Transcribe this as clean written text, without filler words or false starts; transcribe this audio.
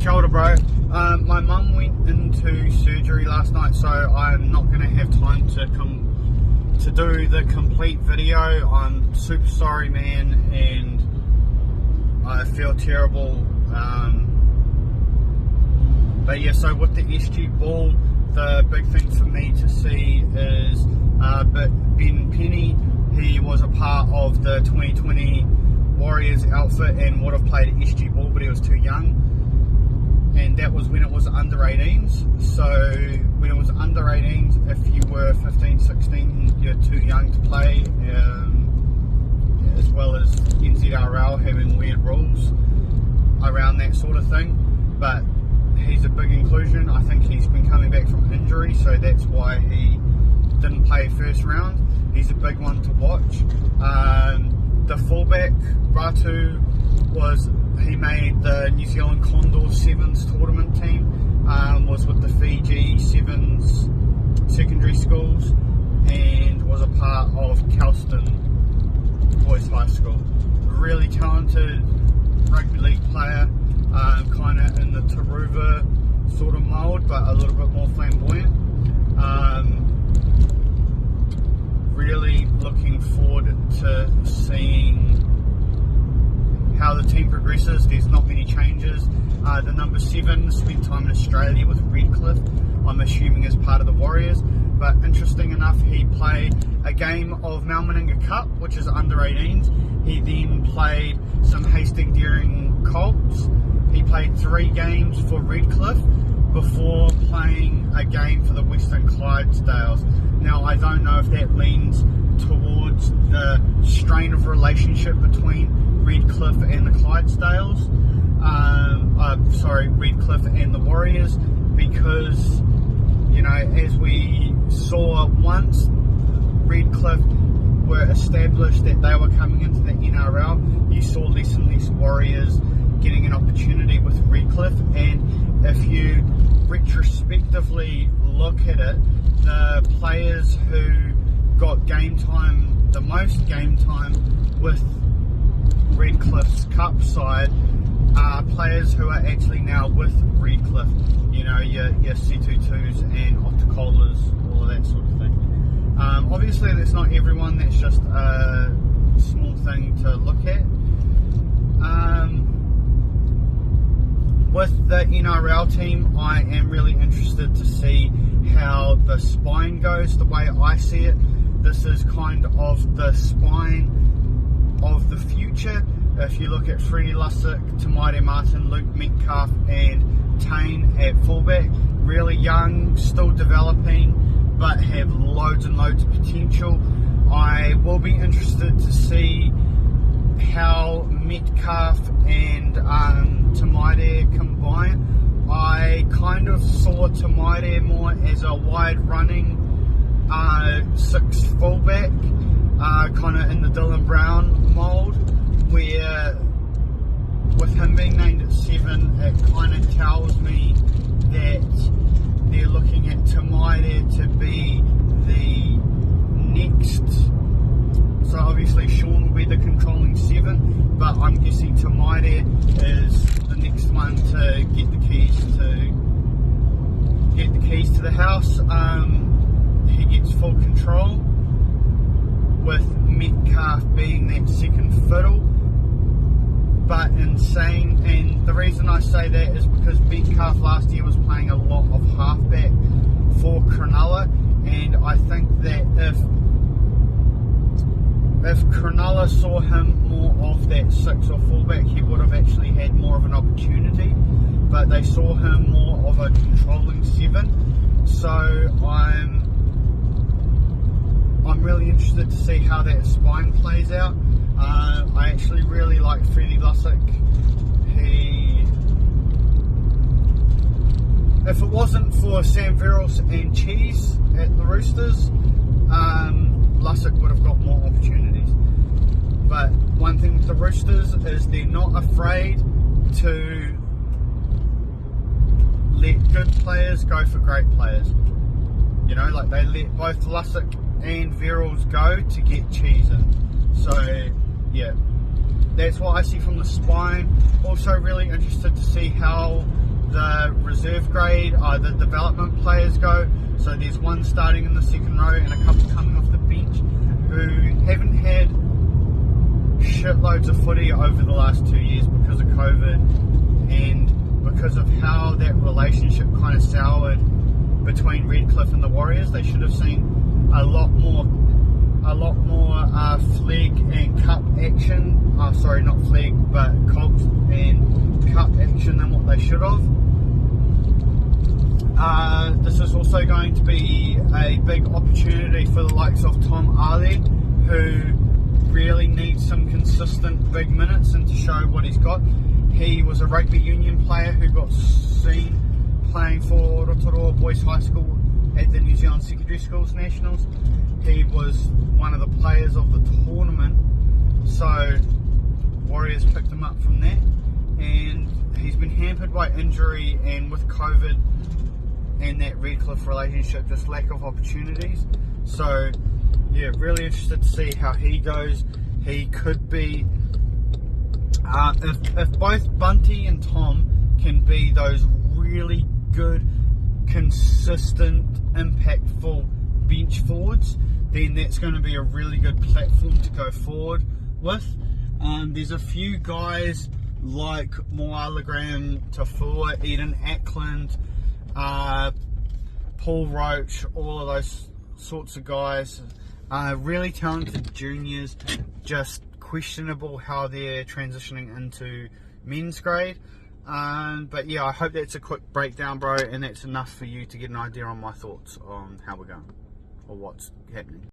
Kia ora, bro. My mum went into surgery last night, so I'm not going to have time to come to do the complete video. I'm super sorry, man, and I feel terrible. But yeah, so with the SG ball, the big thing for me to see is Ben Penny. He was a part of the 2020 Warriors outfit and would have played SG ball, but he was too young. And that was when it was under 18s. So when it was under 18s, if you were 15, 16, you're too young to play, as well as NZRL having weird rules around that sort of thing. But he's a big inclusion. I think he's been coming back from injury, so that's why he didn't play first round. He's a big one to watch. The fullback, Ratu, he made the New Zealand Condors Sevens tournament team, was with the Fiji Sevens secondary schools, and was a part of Kelston Boys High School. Really talented rugby league player, kind of in the Taruva sort of mould, but a little bit more flamboyant. Really looking forward to seeing how the team progresses. There's not many changes. The number 7 spent time in Australia with Redcliffe, I'm assuming as part of the Warriors, but interesting enough, he played a game of Malmaninga Cup, which is under 18s. He then played some Hastings Deering Colts. He played 3 games for Redcliffe before playing a game for the Western Clydesdales. Now, I don't know if that leans towards the strain of relationship between Redcliffe and the Clydesdales, Redcliffe and the Warriors, because, you know, as we saw once Redcliffe were established that they were coming into the NRL, you saw less and less Warriors getting an opportunity with Redcliffe. And if you retrospectively look at it, the players who got game time, the most game time with Redcliffe's Cup side, are players who are actually now with Redcliffe. You know, your C22s and Otacolas, all of that sort of thing. Obviously, that's not everyone. That's just a small thing to look at. With the NRL team, I am really interested to see how the spine goes. The way I see it, this is kind of the spine of the future. If you look at Freddie Lussick, Tamaire Martin, Luke Metcalf and Tane at fullback, really young, still developing, but have loads and loads of potential. I will be interested to see how Metcalf and Tamaire combine. I kind of saw Tamaire more as a wide running 6 fullback, kind of in the Dylan Brown mould, where with him being named at 7, it kind of tells me that they're looking at Tamaire to be the next. So obviously Sean will be the controlling 7, but I'm guessing Tamaire is the next one to get the keys to the house. He gets full control, with Metcalf being that second fiddle. But insane, and the reason I say that is because Metcalf last year was playing a lot of halfback for Cronulla, and I think that if Cronulla saw him more of that 6 or fullback, he would have actually had more of an opportunity, but they saw him more of a controlling 7. So I'm really interested to see how that spine plays out. I actually really like Freddie Lussick. If it wasn't for Sam Verrills and Cheese at the Roosters, Lussick would have got more opportunities. But one thing with the Roosters is they're not afraid to let good players go for great players. You know, like they let both Lussick and Verrills go to get Cheese in. So yeah, that's what I see from the spine. Also really interested to see how the reserve grade, the development players go. So there's one starting in the second row and a couple coming off the bench who haven't had shitloads of footy over the last 2 years because of COVID and because of how that relationship kind of soured between Redcliffe and the Warriors. They should have seen a lot more flag and cup action. Sorry, not flag, but Colts and cup action than what they should have. This is also going to be a big opportunity for the likes of Tom Ali, who really needs some consistent big minutes and to show what he's got. He was a rugby union player who got seen playing for Rotorua Boys High School at the New Zealand Secondary Schools Nationals. He was one of the players of the tournament, so Warriors picked him up from there, and he's been hampered by injury and with COVID and that Redcliffe relationship, just lack of opportunities. So yeah, really interested to see how he goes. He could be, if both Bunty and Tom can be those really good, consistent, impactful bench forwards, then that's going to be a really good platform to go forward with. There's a few guys like Moala Graham, Tafua, Eden Ackland, Paul Roach, all of those sorts of guys, really talented juniors, just questionable how they're transitioning into men's grade. But yeah, I hope that's a quick breakdown, bro, and that's enough for you to get an idea on my thoughts on how we're going or what's happening.